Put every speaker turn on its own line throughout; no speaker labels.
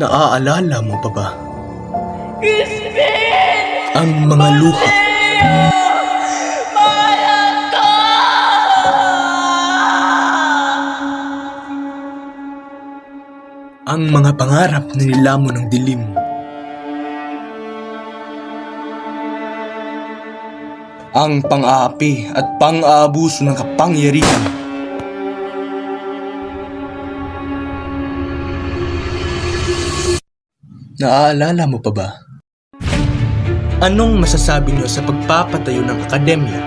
Naaalala mo pa ba
Crispin!
ang mga luha,
Mahal ko!
ang mga pangarap na nilamon ng dilim? Ang pang-aapi at pang-aabuso ng kapangyarihan. Naaalala mo pa ba? Anong masasabi niyo sa pagpapatayo ng akademya?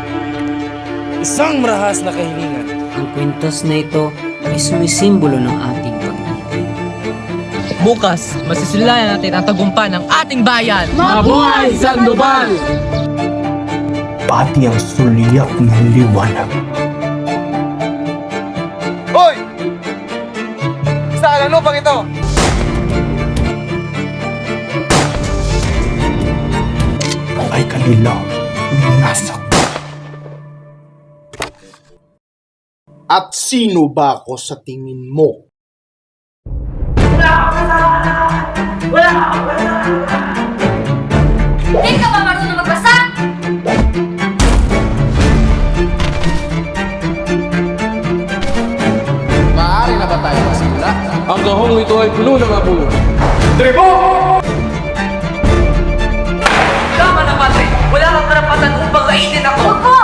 Isang marahas na kahilingan.
Ang kwentos na ito ay sumisimbolo ng ating pag-ibig.
Bukas, masisilayan natin ang tagumpay ng ating bayan!
Mabuhay Sandoval!
Pati ang sulyap ng liwanag.
Hoy! Saan ano pang ito?
Ay kanila winasak.
At sino ba ako sa tingin mo?
Hindi ka ba marunong magbasa?
Maaari na ba tayo masimula? Ang gahong ito ay puno ng abulo. Tribo!
Tama na, Padre! Wala kang karapatan upang kainin ako!
Opo!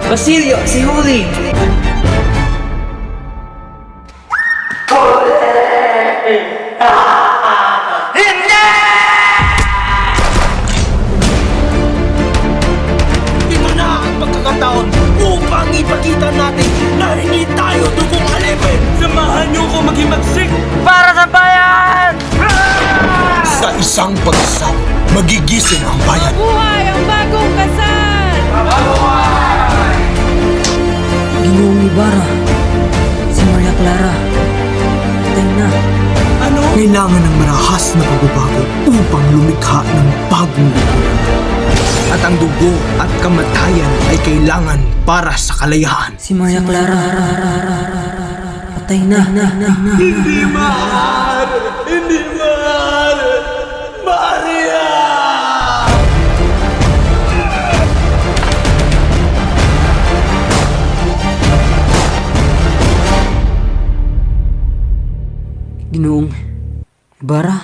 Basilio, si Huli!
Ito na ang pagkakataon upang ipakita natin na hindi tayo dugong alipin. Samahan niyo ko maghimagsik
Para sa bayan!
sa isang pag-asa. Magigising ang bayan.
Buhay ang bagong kasal!
Ginoong Ibarra, si Maria Clara, patay na.
Kailangan ng marahas na pagbabago upang lumikha ng bagong lipunan. At ang dugo at kamatayan ay kailangan para sa kalayaan.
Si Maria Clara, patay na.
Hindi maaari! Hindi maaari! Maria!
Ginoong Ibarra,